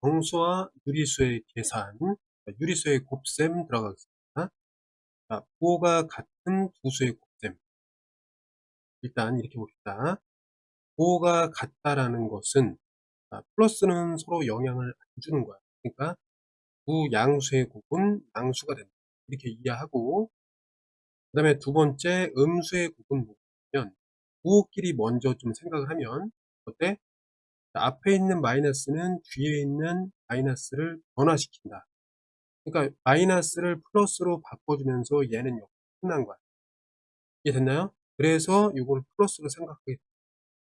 정수와 유리수의 계산, 유리수의 곱셈 들어가겠습니다. 자, 부호가 같은 두 수의 곱셈. 일단 이렇게 봅시다. 부호가 같다라는 것은 플러스는 서로 영향을 안 주는 거야. 그러니까 두 양수의 곱은 양수가 된다. 이렇게 이해하고, 그 다음에 두 번째 음수의 곱은 뭐냐면 부호끼리 먼저 좀 생각을 하면 어때? 앞에 있는 마이너스는 뒤에 있는 마이너스를 변화시킨다. 그러니까 마이너스를 플러스로 바꿔주면서 얘는 여기 끝난 거야. 이해됐나요? 그래서 이걸 플러스로 생각하게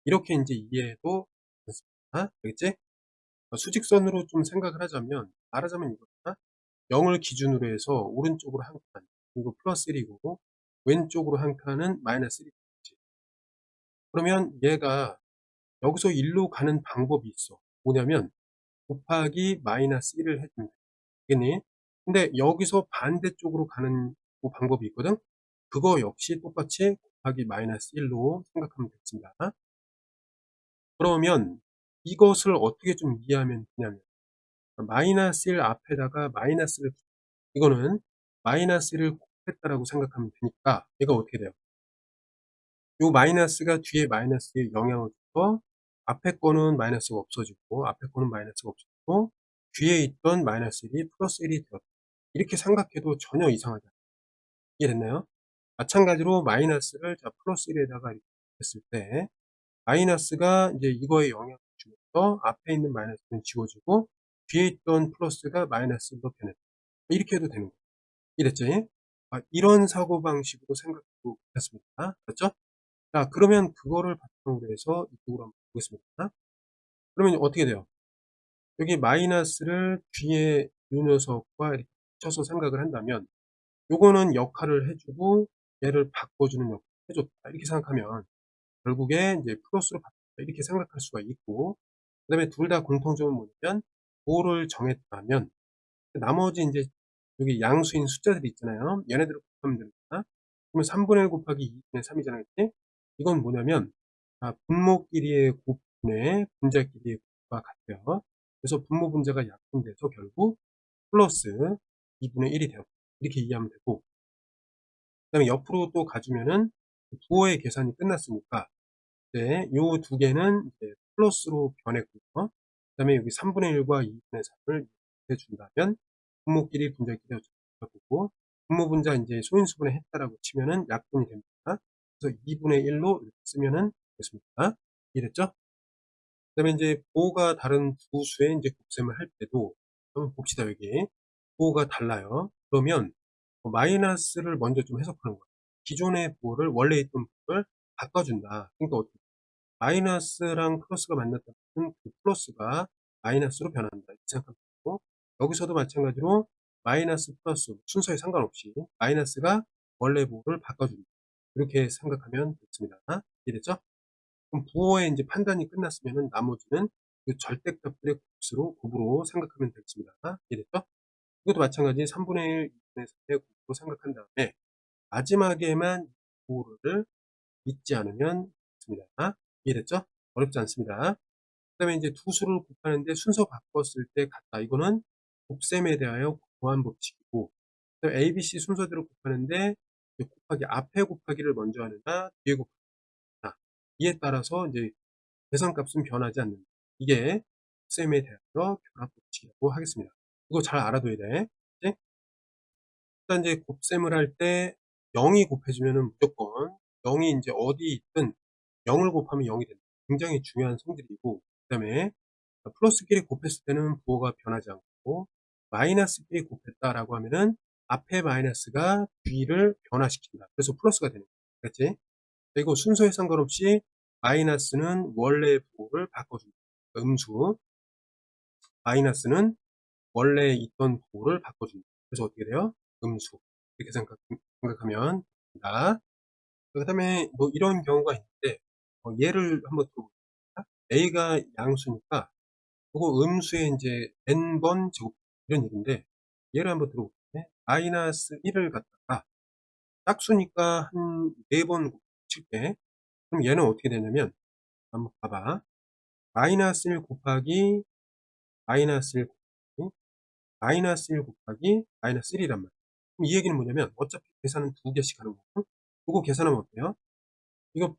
이렇게 이제 이해해도 됐습니다. 알겠지? 수직선으로 좀 생각을 하자면, 말하자면 이거다. 0을 기준으로 해서 오른쪽으로 한 칸, 그리고 플러스 1이고 왼쪽으로 한 칸은 마이너스 1이지. 그러면 얘가 여기서 1로 가는 방법이 있어. 뭐냐면 곱하기 마이너스 1을 해주면 되겠니? 근데 여기서 반대쪽으로 가는 그 방법이 있거든. 그거 역시 똑같이 곱하기 마이너스 1로 생각하면 되겠습니다. 그러면 이것을 어떻게 좀 이해하면 되냐면, 마이너스 1 앞에다가 마이너스를, 이거는 마이너스를 곱했다라고 생각하면 되니까 얘가 어떻게 돼요? 요 마이너스가 뒤에 마이너스에 영향을 줘서 앞에 거는 마이너스가 없어지고 앞에 거는 마이너스가 없어지고 뒤에 있던 마이너스 1이 플러스 1이 되었다. 이렇게 생각해도 전혀 이상하지 않아요. 이해됐나요? 마찬가지로 마이너스를 플러스 1에다가 이렇게 했을 때 마이너스가 이제 이거에 영향을 주면서 앞에 있는 마이너스는 지워지고 뒤에 있던 플러스가 마이너스로 변했다. 이렇게 해도 되는 거예요. 이랬지? 이런 사고방식으로 생각해도 괜찮습니다. 그렇죠? 자, 그러면 그거를 바탕으로 해서 이쪽으로 한번 보겠습니다. 그러면 어떻게 돼요? 여기 마이너스를 뒤에 이 녀석과 이렇게 붙여서 생각을 한다면 요거는 역할을 해주고 얘를 바꿔주는 역할을 해줬다. 이렇게 생각하면 결국에 이제 플러스로 바꾼다. 이렇게 생각할 수가 있고, 그 다음에 둘 다 공통점은 뭐냐면 부호를 정했다면 나머지 이제 여기 양수인 숫자들이 있잖아요. 얘네들을 곱하면 됩니다. 그러면 3분의 1 곱하기 2분의 3이잖아요. 이건 뭐냐면 분모끼리의 곱분의 분자끼리의 곱과 같아요. 그래서 분모 분자가 약분돼서 결국 플러스 2분의 1이 되었다. 이렇게 이해하면 되고, 그 다음에 옆으로 또 가주면은 부호의 계산이 끝났으니까 네, 요 두 개는 이제 플러스로 변했고요. 그 다음에 여기 3분의 1과 2분의 3을 해준다면 분모끼리 분자끼리 어쩌고 분모 분자 이제 소인수분해 했다라고 치면은 약분이 됩니다. 그래서 2분의 1로 이렇게 쓰면은 되겠습니다. 이해됐죠? 그 다음에 이제 부호가 다른 두 수의 이제 곱셈을 할 때도 한번 봅시다. 여기 부호가 달라요. 그러면 마이너스를 먼저 좀 해석하는 거예요. 기존의 부호를 원래 있던 부호를 바꿔준다. 그러니까 어떻게 마이너스랑 플러스가 만났다면 그 플러스가 마이너스로 변한다. 이렇게 생각하면 되고, 여기서도 마찬가지로 마이너스 플러스 순서에 상관없이 마이너스가 원래 부호를 바꿔준다. 이렇게 생각하면 되겠습니다. 이해됐죠? 그럼 부호의 이제 판단이 끝났으면은 나머지는 그 절대값들의 곱으로 생각하면 되겠습니다. 이해됐죠? 이것도 마찬가지 3분의 1, 2분의 3의 곱으로 생각한 다음에 마지막에만 부호를 잊지 않으면 됩니다. 이해됐죠? 어렵지 않습니다. 그 다음에 이제 두 수를 곱하는데 순서 바꿨을 때 같다. 이거는 곱셈에 대하여 보완 법칙이고, 그다음에 A, B, C 순서대로 곱하는데 곱하기 앞에 곱하기를 먼저 하느냐 뒤에 곱하기 하느냐 이에 따라서 이제 계산값은 변하지 않는다. 이게 곱셈에 대하여 결합 법칙이라고 하겠습니다. 이거 잘 알아둬야 돼. 그치? 일단 이제 곱셈을 할 때 0이 곱해지면은 무조건 0이 이제 어디 있든 0을 곱하면 0이 된다. 굉장히 중요한 성질이고, 그 다음에 플러스끼리 곱했을 때는 부호가 변하지 않고 마이너스끼리 곱했다라고 하면은 앞에 마이너스가 뒤를 변화시킨다. 그래서 플러스가 되는 거야. 그렇지? 그리고 순서에 상관없이 마이너스는 원래의 부호를 바꿔준다. 음수. 마이너스는 원래 있던 부호를 바꿔준다. 그래서 어떻게 돼요? 음수. 이렇게 생각하면 됩니다. 그 다음에 뭐 이런 경우가 있는데 예를 한번 들어볼게요. A가 양수니까 그거 음수의 이제 n번 제곱 이런 얘기인데 얘를 한번 들어볼게요. 마이너스 1을 갖다가 짝수니까 한 4번 칠게. 그럼 얘는 어떻게 되냐면 한번 봐봐. 마이너스 1 곱하기 마이너스 1 곱하기 마이너스 1 곱하기 마이너스 1이란 말이에요. 그럼 이 얘기는 뭐냐면 어차피 계산은 두 개씩 하는 거고 요거 계산하면 어때요? 이거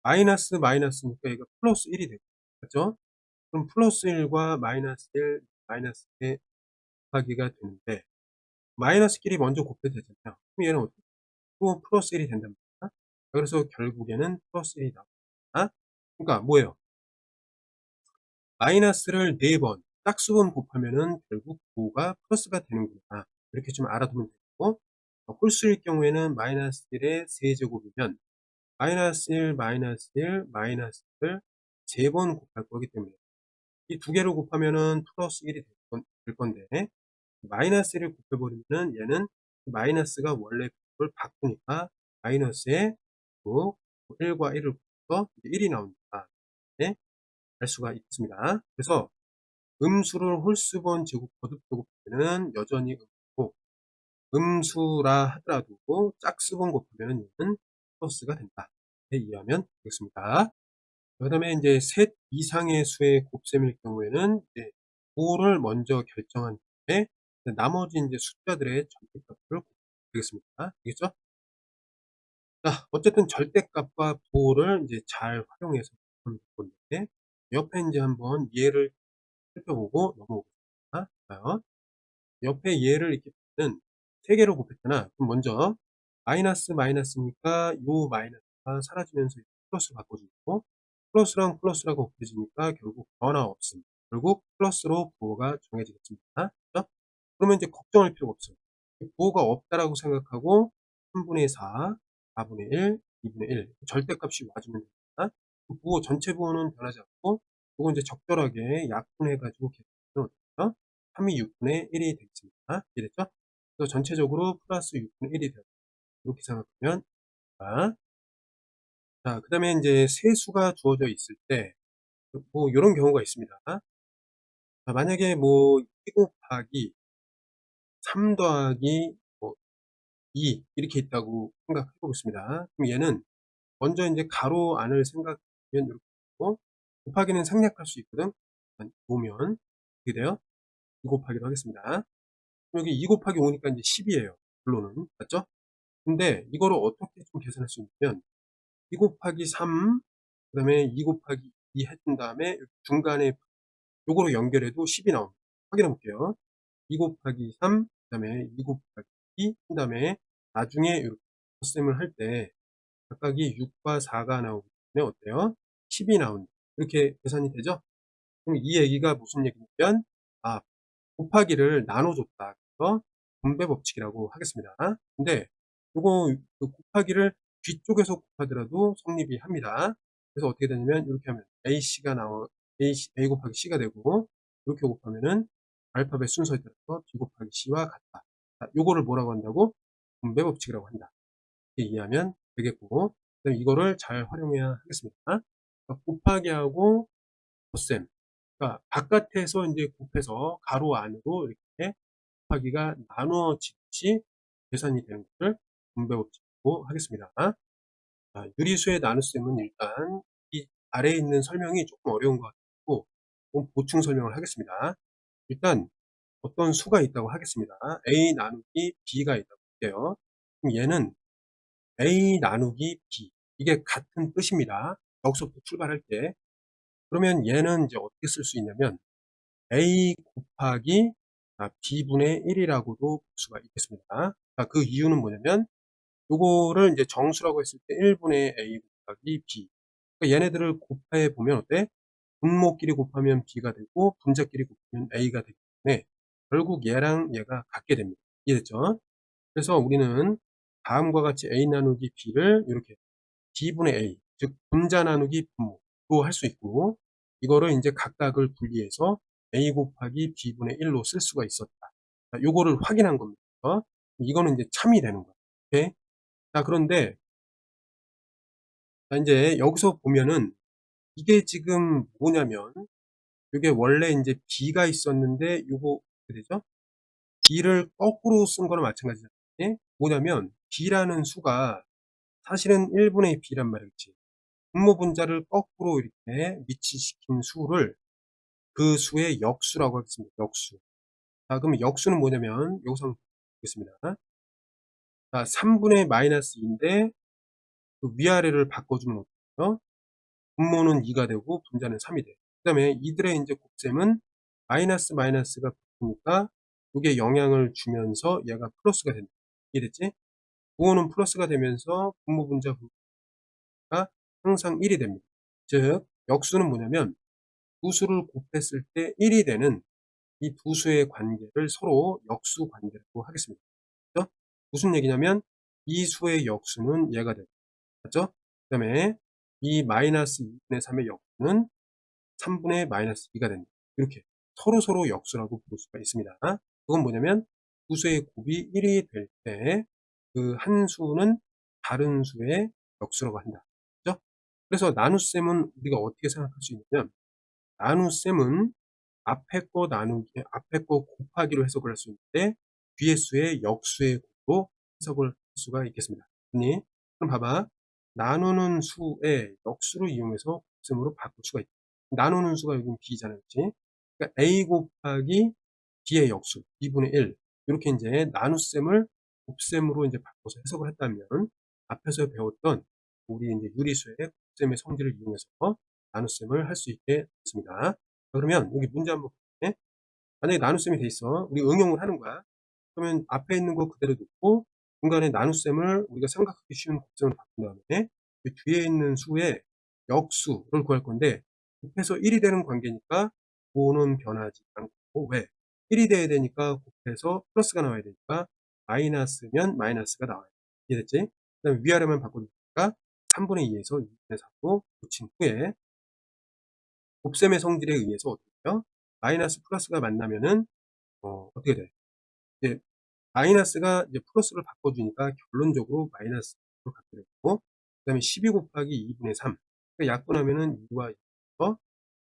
마이너스 마이너스니까 이거 플러스 1이 되죠. 맞죠? 그럼 플러스 1과 마이너스 1, 마이너스 1 곱하기가 되는데 마이너스끼리 먼저 곱해도 되잖아요. 그럼 얘는 어떻게 또 플러스 1이 된단 말이야. 그래서 결국에는 플러스 1이 나옵니다. 그러니까 뭐예요? 마이너스를 4번 짝수번 곱하면은 결국 5가 플러스가 되는구나. 이렇게 좀 알아두면 되고 홀수일 경우에는 마이너스 1의 세제곱이면 마이너스 1, 마이너스 1, 마이너스 1을 3번 곱할 거기 때문에 이 두 개를 곱하면은 플러스 1이 될 건데 마이너스 1을 곱해버리면은 얘는 마이너스가 원래 걸 바꾸니까 마이너스에 또 1과 1을 곱해서 1이 나온다. 네? 알 수가 있습니다. 그래서 음수를 홀수번 제곱 거듭제곱하면 여전히 음수고 음수라 하더라도 짝수번 곱하면 얘는 플러스가 된다. 이렇게 이해하면 되겠습니다. 그 다음에 이제 셋 이상의 수의 곱셈일 경우에는 이제 부호를 먼저 결정한 다음에 나머지 이제 숫자들의 절대값을 곱하면 되겠습니다. 알겠죠? 자, 어쨌든 절대값과 부호를 이제 잘 활용해서 곱하면 될 건데 옆에 이제 한번 예를 살펴보고 넘어오겠습니다. 자, 옆에 얘를 이렇게 보면 3개로 곱했잖아. 그럼 먼저 마이너스 마이너스니까 요 마이너스가 사라지면서 플러스로 바꿔주고 플러스랑 플러스라고 곱해지니까 결국 변화 없음. 결국 플러스로 부호가 정해지겠습니다. 그렇죠? 그러면 이제 걱정할 필요가 없어요. 부호가 없다라고 생각하고 3분의 4, 4분의 1, 2분의 1 절대값이 와주면 됩니다. 그 부호 전체 부호는 변하지 않고 이거 이제 적절하게 약분해가지고 계산하면 어떨까요? 3이 6분의 1이 되겠습니다. 이해됐죠? 그래서 전체적으로 플러스 6분의 1이 돼요. 이렇게 생각하면 자, 그 다음에 이제 세수가 주어져 있을 때 뭐 이런 경우가 있습니다. 자, 만약에 뭐 2 곱하기 3 더하기 뭐 2 이렇게 있다고 생각해 보겠습니다. 그럼 얘는 먼저 이제 가로 안을 생각하면 이렇게 되고 곱하기는 생략할 수 있거든. 보면 어떻게 돼요? 2 곱하기로 하겠습니다. 그럼 여기 2 곱하기 5니까 이제 10이에요. 결론은 맞죠? 근데 이거를 어떻게 좀 계산할 수 있냐면 2 곱하기 3 그다음에 2 곱하기 2 해준 다음에 중간에 요거로 연결해도 10이 나옵니다. 확인해 볼게요. 2 곱하기 3 그다음에 2 곱하기 2 그다음에 나중에 이렇게 덧셈을 할 때 각각이 6과 4가 나오기 때문에 어때요? 10이 나온다. 이렇게 계산이 되죠? 그럼 이 얘기가 무슨 얘기냐면 아 곱하기를 나눠줬다. 그래서 분배 법칙이라고 하겠습니다. 근데 요거 그 곱하기를 뒤쪽에서 곱하더라도 성립이 합니다. 그래서 어떻게 되냐면 이렇게 하면 AC가 나와 A 곱하기 C가 되고 이렇게 곱하면은 알파벳 순서에 따라서 B 곱하기 C와 같다. 자, 요거를 뭐라고 한다고? 분배 법칙이라고 한다. 이렇게 이해하면 되겠고 그다음에 이거를 잘 활용해야 하겠습니다. 그러니까 곱하기하고 덧셈 그러니까 바깥에서 이제 곱해서 가로 안으로 이렇게 곱하기가 나누어지듯이 계산이 되는 것을 분배 법칙으로 하겠습니다. 자, 유리수의 나눗셈은 일단 이 아래에 있는 설명이 조금 어려운 것 같고 좀 보충 설명을 하겠습니다. 일단 어떤 수가 있다고 하겠습니다. a 나누기 b가 있다고 할게요. 그럼 얘는 a 나누기 b 이게 같은 뜻입니다. 여기서부터 출발할 때 그러면 얘는 이제 어떻게 쓸 수 있냐면 a 곱하기 b분의 1이라고도 볼 수가 있겠습니다. 그 이유는 뭐냐면 요거를 이제 정수라고 했을 때 1분의 a 곱하기 b 그러니까 얘네들을 곱해 보면 어때? 분모끼리 곱하면 b가 되고 분자끼리 곱하면 a가 되기 때문에 결국 얘랑 얘가 같게 됩니다. 이해됐죠? 그래서 우리는 다음과 같이 a 나누기 b를 이렇게 b분의 a 즉 분자 나누기 분모로 할 수 있고 이거를 이제 각각을 분리해서 a 곱하기 b분의 1로 쓸 수가 있었다. 자, 요거를 확인한 겁니다. 이거는 이제 참이 되는 거예요. 오케이? 자, 그런데 자, 이제 여기서 보면은 이게 지금 뭐냐면 이게 원래 이제 b가 있었는데 요거 어떻게 되죠? b를 거꾸로 쓴 거랑 마찬가지잖아요. 예? 뭐냐면 b라는 수가 사실은 1분의 b란 말이겠지. 분모 분자를 거꾸로 이렇게 위치시킨 수를 그 수의 역수라고 하겠습니다. 역수. 자, 그럼 역수는 뭐냐면 여기서 한번 보겠습니다. 자, 3분의 마이너스 2인데 그 위아래를 바꿔주면 어때요? 분모는 2가 되고 분자는 3이 돼요. 그 다음에 이들의 이제 곱셈은 마이너스 마이너스가 붙으니까 이게 영향을 주면서 얘가 플러스가 된다. 이해됐지? 부호는 플러스가 되면서 분모 분자 분모가 항상 1이 됩니다. 즉 역수는 뭐냐면 두 수를 곱했을 때 1이 되는 이 두 수의 관계를 서로 역수 관계라고 하겠습니다. 그죠? 무슨 얘기냐면 이 수의 역수는 얘가 되고, 맞죠? 그 다음에 이 마이너스 2분의 3의 역수는 3분의 마이너스 2가 됩니다. 이렇게 서로 역수라고 부를 수가 있습니다. 그건 뭐냐면 두 수의 곱이 1이 될 때 그 한 수는 다른 수의 역수라고 한다. 그죠? 그래서 나눗셈은 우리가 어떻게 생각할 수 있냐면 나눗셈은 앞에 거 곱하기로 해석을 할 수 있는데 뒤에 수의 역수의 곱으로 해석을 할 수가 있겠습니다. 됐니? 그럼 봐봐. 나누는 수의 역수를 이용해서 곱셈으로 바꿀 수가 있다. 나누는 수가 여기는 b잖아요. 그치? 그러니까 a 곱하기 b의 역수 2분의 1 이렇게 이제 나눗셈을 곱셈으로 이제 바꿔서 해석을 했다면 앞에서 배웠던 우리 이제 유리수의 곱셈의 성질을 이용해서 나눗셈을 할 수 있게 됐습니다. 그러면 여기 문제 한번 볼게. 만약에 나눗셈이 돼 있어. 우리 응용을 하는 거야. 그러면 앞에 있는 거 그대로 놓고 중간에 나눗셈을 우리가 생각하기 쉬운 곱셈으로 바꾼 다음에 그 뒤에 있는 수의 역수를 구할 건데 곱해서 1이 되는 관계니까 부호는 변하지 않고 왜? 1이 돼야 되니까 곱해서 플러스가 나와야 되니까 마이너스면 마이너스가 나와요. 이해됐지? 그 다음에 위아래만 바꿔주니까 3분의 2에서 2분의 3로 붙인 후에 곱셈의 성질에 의해서 어떻게 돼요? 마이너스 플러스가 만나면은 어떻게 돼? 이제 마이너스가 이제 플러스를 바꿔주니까 결론적으로 마이너스로 갖게 되고 그 다음에 12 곱하기 2분의 3 그러니까 약분하면은 2와 2어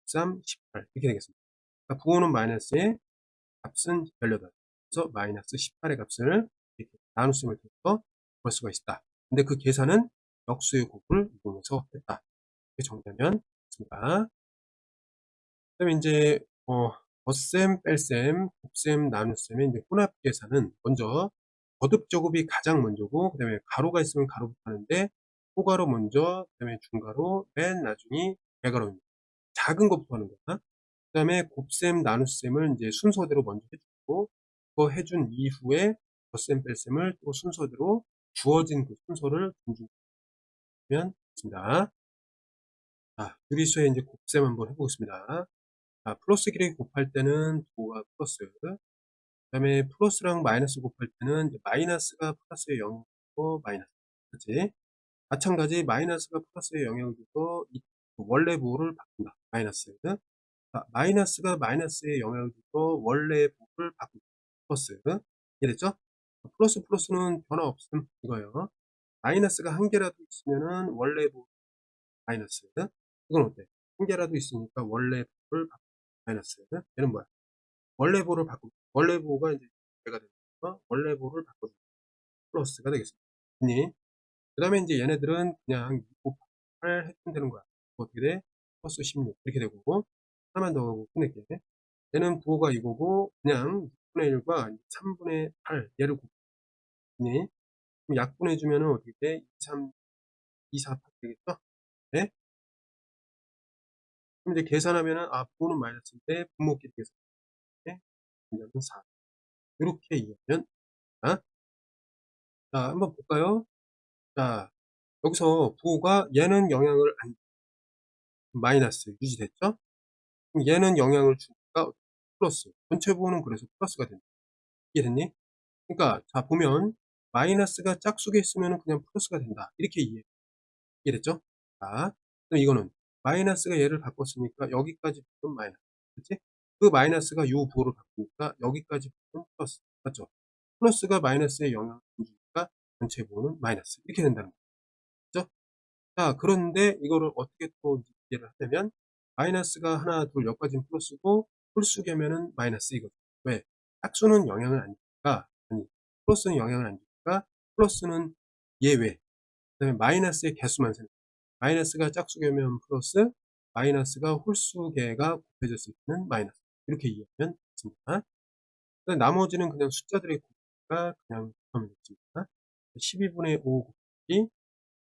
13, 18 이렇게 되겠습니다. 그러니까 부호는 마이너스의 값은 18 그래서 마이너스 18의 값을 이렇게 나눗셈을 통해서 볼 수가 있다. 근데 그 계산은 역수의 곱을 이용해서 했다. 이렇게 정리하면 됐습니다. 그다음에 이제 덧셈, 뺄셈, 곱셈, 나눗셈의 이제 혼합 계산은 먼저 거듭 제곱이 가장 먼저고 그다음에 가로가 있으면 가로부터 하는데 소가로 먼저 그다음에 중가로 맨 나중이 대가로입니다. 작은 것부터 하는 거야. 그다음에 곱셈, 나눗셈을 이제 순서대로 먼저 해주고 그거 해준 이후에 덧셈, 뺄셈을 또 순서대로 주어진 그 순서를 존중하면 됩니다. 자, 유리수의 이제 곱셈 한번 해보겠습니다. 자, 플러스 길이 곱할 때는 부호가 플러스, 그 다음에 플러스랑 마이너스 곱할 때는 이제 마이너스가 플러스의 영향을 주고 마이너스. 그치? 마찬가지 마이너스가 플러스의 영향을 주고 이 원래 부호를 바꾼다. 마이너스. 자, 마이너스가 마이너스의 영향을 주고 원래 부호를 바꾼다. 플러스. 이해됐죠? 플러스는 변화 없음. 이거예요. 마이너스가 한 개라도 있으면은 원래 부호 마이너스. 이건 어때? 한 개라도 있으니까 원래 부호를 바꾼다. 마이너스. 얘는 뭐야? 원래 보를 바꾸고 원래 보가 이제 얘가 되니까 원래 보를 바꿔주고 플러스가 되겠습니다. 그 다음에 이제 얘네들은 그냥 2 곱하기 8 해주면 되는 거야. 어떻게 돼? 플러스 16 이렇게 되고 하나만 더 하고 끝낼게. 얘는 부호가 이거고 그냥 6분의 1과 3분의 8 얘를 곱니 그럼 약분해주면은 어떻게 돼? 2, 3, 2, 4, 8 되겠죠? 네? 그럼 이제 계산하면은 부호는 마이너스인데 분모끼리 계산해. 분자는 4 이렇게 이해하면 자, 한번 볼까요? 자, 여기서 부호가 얘는 영향을 안 마이너스 유지됐죠? 그럼 얘는 영향을 주니까 플러스. 전체 부호는 그래서 플러스가 된다. 이해됐니? 그러니까 자 보면 마이너스가 짝수에 있으면 그냥 플러스가 된다. 이렇게 이해됐죠? 자, 그럼 이거는 마이너스가 얘를 바꿨으니까 여기까지 부분 마이너스. 그치? 그 마이너스가 요 부호를 바꾸니까 여기까지 부분 플러스. 맞죠? 플러스가 마이너스에 영향을 주니까 전체 부호는 마이너스. 이렇게 된다는 거죠. 자, 그런데 이거를 어떻게 또 이해를 하냐면 마이너스가 하나, 둘, 여기까지는 플러스고 홀수 개면은 마이너스 이거죠. 왜? 짝수는 영향을 안 주니까 아니 플러스는 영향을 안 주니까 플러스는 예외. 그다음에 마이너스의 개수만 생겨. 마이너스가 짝수 개면 플러스, 마이너스가 홀수개가 곱해졌을 때는 마이너스. 이렇게 이해하면 되겠습니다. 나머지는 그냥 숫자들의 곱가 그냥 곱하면 되겠습니다. 12분의 5 곱하기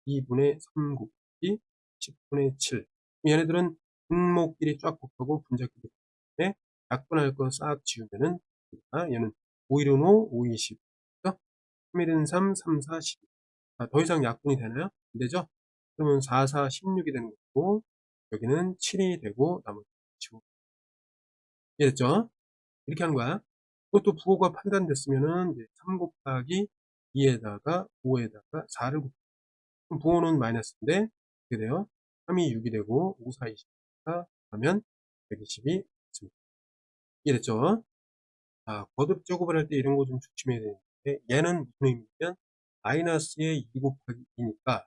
2분의 3 곱하기 10분의 7. 얘네들은 분모끼리 쫙 곱하고 분자끼리 곱하는데 약분할 거 싹 지우면은 얘는 5, 1은 5, 5, 20. 3, 1은 3, 3, 4, 12. 더 이상 약분이 되나요? 안 되죠? 그러면 4, 4, 16이 되는 거고 여기는 7이 되고 나머지 지우고. 이해됐죠? 이렇게 하는 거야. 그것도 부호가 판단됐으면은 이제 3 곱하기 2에다가 5에다가 4를 곱해. 그럼 부호는 마이너스인데 어떻게 돼요? 3이 6이 되고 5, 4, 24 하면 120이 있습니다. 이해됐죠? 거듭 제곱을 할 때 이런 거 좀 조심해야 되는데 얘는 무슨 의미냐면 마이너스에 2 곱하기 2니까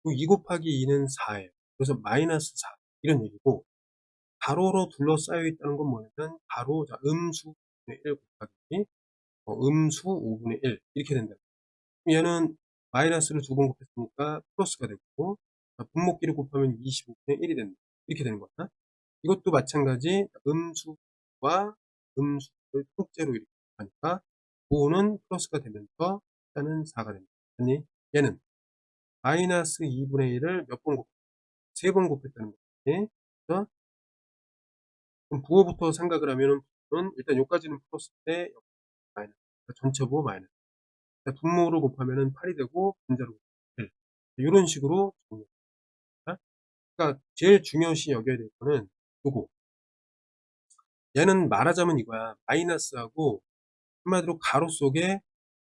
2 곱하기 2는 4예요. 그래서 마이너스 4 이런 얘기고 가로로 둘러싸여 있다는 건 뭐냐면 가로 음수 5분의 1 곱하기 음수 5분의 1 이렇게 된다. 얘는 마이너스를 2번 곱했으니까 플러스가 되고 분모끼리 곱하면 25분의 1이 된다. 이렇게 되는 거야. 이것도 마찬가지 음수와 음수를 통째로 이렇게 하니까 5는 플러스가 되면서 숫자는 4가 됩니다. 아니 얘는 마이너스 2분의 1을 몇 번 곱했다? 3번 곱했다는 거지. 그래서 그럼 부호부터 생각을 하면은 부호는 일단 여기까지는 플러스인데 마이너스. 그러니까 전체 부호 마이너스. 분모를 곱하면은 8이 되고 분자를 곱하면 1. 이런 식으로 정리합니다. 그러니까 제일 중요시 여겨야 될 거는 요거. 얘는 말하자면 이거야. 마이너스하고 한마디로 가로 속에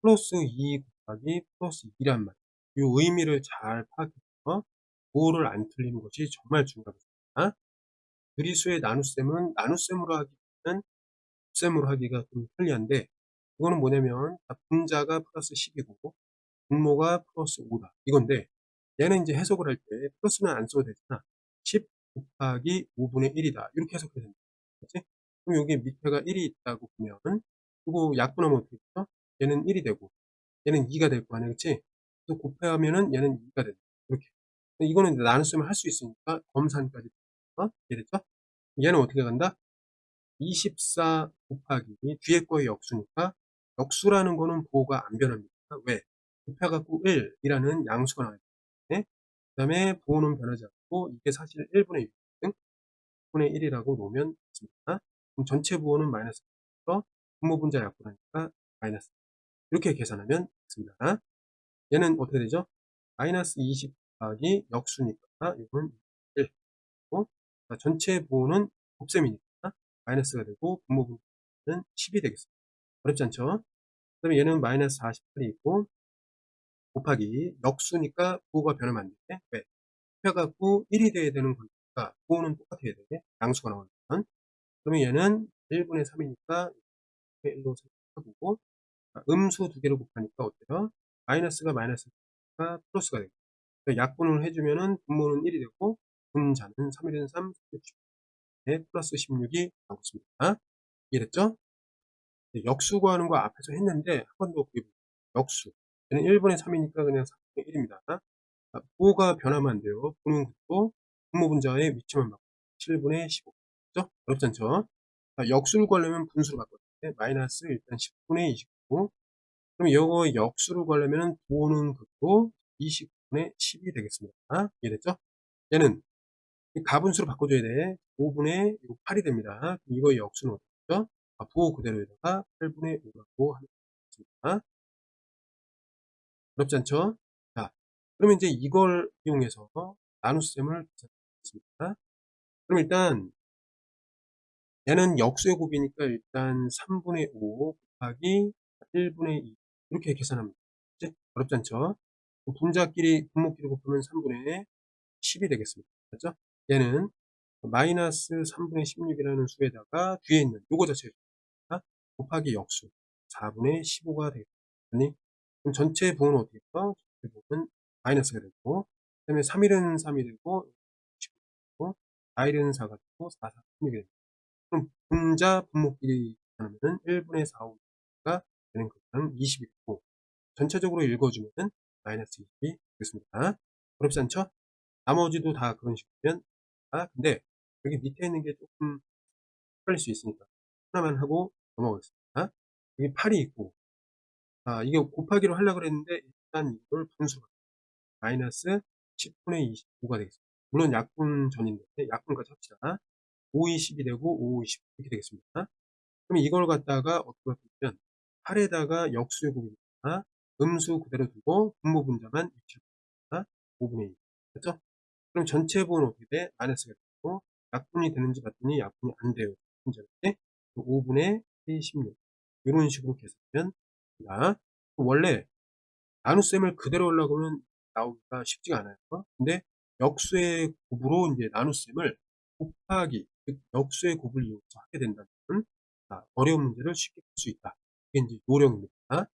플러스 2 곱하기 플러스 2란 말. 이 의미를 잘 파악해서 부호를 안 틀리는 것이 정말 중요하겠습니다. 유리수의 나눗셈은 나눗셈으로 하기는 곱셈으로 하기가 좀 편리한데 이거는 뭐냐면 분자가 플러스 10이고 분모가 플러스 5다. 이건데 얘는 이제 해석을 할 때 플러스는 안 써도 되잖아. 10 곱하기 5분의 1이다. 이렇게 해석해야 된다. 그치? 그럼 여기 밑에가 1이 있다고 보면 이거 약분하면 어떻게 되죠? 얘는 1이 되고 얘는 2가 될 거 아니야. 그치? 또 곱하면은 얘는 2가 된다. 이렇게. 이거는 이제 나눗셈을 할 수 있으니까 검산까지. 이해됐죠? 얘는 어떻게 간다? 24 곱하기 뒤에 거의 역수니까 역수라는 거는 부호가 안 변합니다. 왜? 곱해갖고 1이라는 양수가 나와요. 그 다음에 부호는 변하지 않고 이게 사실 1분의 1이거든. 1분의 1이라고 놓으면 됩니다. 그럼 전체 부호는 마이너스에서 분모 분자 약분하니까 마이너스. 이렇게 계산하면 됩니다. 얘는 어떻게 되죠? 마이너스 20 곱하기 역수니까 이거는 1. 전체 부호는 곱셈이니까 마이너스가 되고 분모 분자는 10이 되겠습니다. 어렵지 않죠? 그 다음에 얘는 마이너스 48이 있고 곱하기 역수니까 부호가 변하면 안 돼. 왜? 곱해갖고 1이 돼야 되는 거니까 부호는 똑같아야 돼. 양수가 나오면. 그러면 얘는 1분의 3이니까 1로 생각하고 음수 두 개를 곱하니까 어때요? 마이너스가 마이너스가 플러스가 되고 약분을 해주면은 분모는 1이 되고 분자는 3일은 3, 3 플러스 16이 나오겠습니다. 이해됐죠? 역수 구하는 거 앞에서 했는데 한 번 더 보여볼게요. 역수. 얘는 1분의 3이니까 그냥 3분의 1입니다. 부호가 변하면 안 돼요. 부는 그대로 분모 분자의 위치만 바꿔. 7분의 15. 그죠? 어렵지 않죠? 역수를 구하려면 분수로 바꿔야 돼. 마이너스 일단 10분의 29. 그럼 이거 역수를 구하려면 부호는 그대로 29분의 10이 되겠습니다. 이해됐죠? 얘는 가분수로 바꿔줘야 돼. 5분의 8이 됩니다. 이거 역수는 어떻게 부호 그대로에다가 8분의 5라고 하면 되겠습니다. 어렵지 않죠? 자, 그러면 이제 이걸 이용해서 나눗셈을 계산하겠습니다. 그럼 일단 얘는 역수의 곱이니까 일단 3분의 5 곱하기 1분의 2 이렇게 계산하면 되지? 어렵지 않죠? 분자끼리 분모끼리 곱하면 3분의 10이 되겠습니다. 맞죠? 얘는 마이너스 3분의 16이라는 수에다가 뒤에 있는 요거 자체를 곱하기 역수 4분의 15가 되겠습니다. 아니, 그럼 전체 부호는 어떻게 될까? 전체 부호는 마이너스가 되고 그 다음에 3일은 3이 되고 19가 되고 4일은 4가 되고 4, 4, 16이 됩니다. 그럼 분자 분모끼리 하면은 1분의 4, 5가 되는 것은 20이 되고 전체적으로 읽어주면은 마이너스 20이 되겠습니다. 어렵지 않죠? 나머지도 다 그런 식이면 근데 여기 밑에 있는 게 조금 헷갈릴 수 있으니까 하나만 하고 넘어가겠습니다. 여기 8이 있고, 이게 곱하기로 하려고 그랬는데 일단 이걸 분수로 마이너스 10분의 25가 되겠습니다. 물론 약분 전인데 약분까지 합시다. 5이 10이 되고 5, 20 이렇게 되겠습니다. 그럼 이걸 갖다가 어떻게 하면 8에다가 역수의 곱이니까 음수 그대로 두고 분모 분자만 입힐 겁니다. 5분의 2. 됐죠? 그럼 전체 부호는 어떻게 돼? 마이너스가 되고 약분이 되는지 봤더니 약분이 안 돼요. 문제인데 5분의 16 이런 식으로 계산하면 됩니다. 원래 나눗셈을 그대로 하려고 하면 나오기가 쉽지가 않아요. 근데 역수의 곱으로 이제 나눗셈을 곱하기, 즉 역수의 곱을 이용해서 하게 된다면 어려운 문제를 쉽게 풀 수 있다. 이게 이제 요령입니다.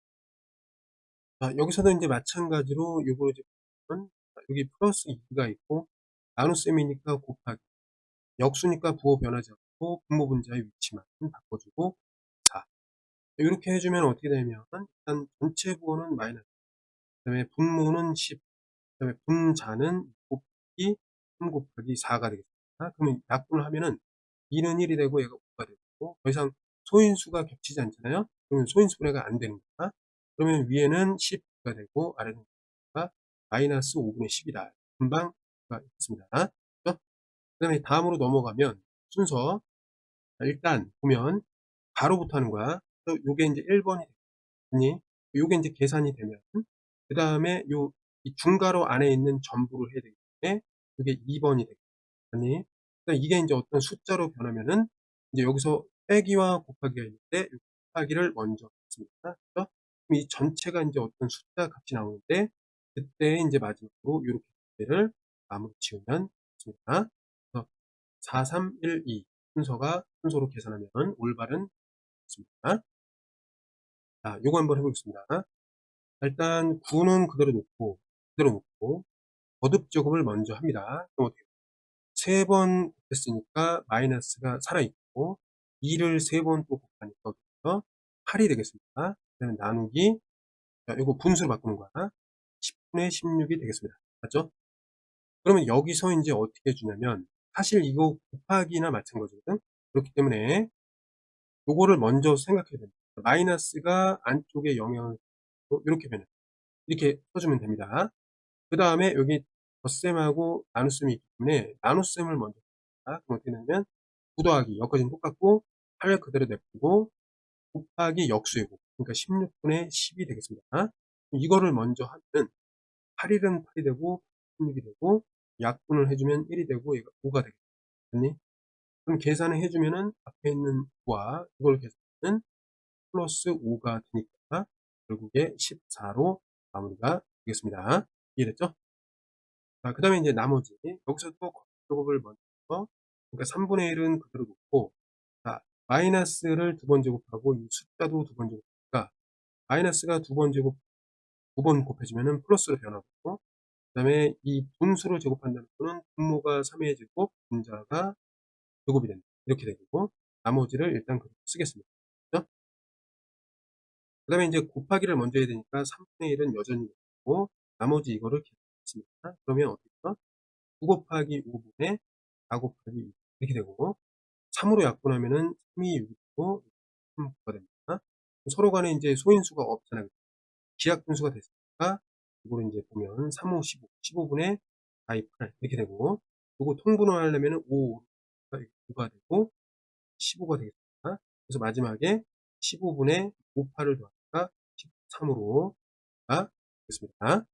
여기서도 이제 마찬가지로 요거 이제 보면 여기 플러스 2가 있고 나눗셈이니까 곱하기, 역수니까 부호 변하지 않고 분모 분자의 위치만 바꿔주고 이렇게 해주면 어떻게 되냐면 일단 전체 부호는 마이너스, 그 다음에 분모는 10, 그 다음에 분자는 곱하기 3 곱하기 4가 되겠습니다. 그러면 약분을 하면은 2는 1이 되고 얘가 5가 되고 더 이상 소인수가 겹치지 않잖아요. 그러면 소인수분해가 안 되는 거야. 그러면 위에는 10가 되고 아래는 마이너스 5분의 10이다. 금방 있습니다. 그 다음에 다음으로 넘어가면 순서 일단 보면 가로부터 하는 거야. 요게 이제 1번이 되니 요게 이제 계산이 되면 그 다음에 이 중가로 안에 있는 전부를 해야 되기 때문에 이게 2번이 되겠니? 그러니까 이게 이제 어떤 숫자로 변하면은 이제 여기서 빼기와 곱하기가 있는데 이 곱하기를 먼저 했습니다. 그래서 이 전체가 이제 어떤 숫자 값이 나오는데 그때 이제 마지막으로 이렇게 를 마무리 지으면 됩니다. 그래서 4, 3, 1, 2 순서로 계산하면 올바른 있습니다. 요거 한번 해보겠습니다. 일단 9는 그대로 놓고 거듭 제곱을 먼저 합니다. 그럼 어떻게 3번 곱했으니까 마이너스가 살아있고 2를 3번 또 곱하니까 8이 되겠습니다. 그다음에 나누기, 이거 분수로 바꾸는 거야. 10분의 16이 되겠습니다. 맞죠? 그러면 여기서 이제 어떻게 해주냐면 사실 이거 곱하기나 마찬가지거든. 그렇기 때문에 요거를 먼저 생각해야 됩니다. 마이너스가 안쪽에 영향을 주고 이렇게 변해. 이렇게 써주면 됩니다. 그 다음에 여기 덧셈하고 나눗셈이 있기 때문에 나눗셈을 먼저 합니다. 그럼 어떻게 되냐면 9 더하기 여기까지는 똑같고 8 그대로 냅두고 곱하기 역수이고 그러니까 16분의 10이 되겠습니다. 이거를 먼저 하면 8일은 8이 되고 16이 되고 약분을 해주면 1이 되고 얘가 5가 되겠니? 그럼 계산을 해주면은 앞에 있는 9와 이걸 계산하면 플러스 5가 되니까 결국에 14로 마무리가 되겠습니다. 이해됐죠? 그 다음에 이제 나머지 여기서 또 제곱을 먼저 그러니까 3분의 1은 그대로 놓고 마이너스를 2번 제곱하고 이 숫자도 2번 제곱하니까 마이너스가 2번 제곱 2번 곱해지면은 플러스로 변하고 그 다음에 이 분수를 제곱한다는 거는 분모가 3의 제곱 분자가 제곱이 된다 이렇게 되고 나머지를 일단 그렇게 쓰겠습니다. 그렇죠? 그 다음에 이제 곱하기를 먼저 해야 되니까 3분의 1은 여전히 되고 나머지 이거를 계산했습니다. 그러면 어떻게 돼요? 9 곱하기 5분의 4 곱하기 6 이렇게 되고 3으로 약분하면은 3이 6이고 3가 됩니다. 서로 간에 이제 소인수가 없잖아요. 기하분수가 됐으니까 이거를 이제 보면 3, 5, 15, 15분의 4, 2, 8 이렇게 되고 그리고 통분을 하려면은 5가 9가 되고 15가 되겠습니다. 그래서 마지막에 15분의 5, 8을 더하니까 13으로 되겠습니다.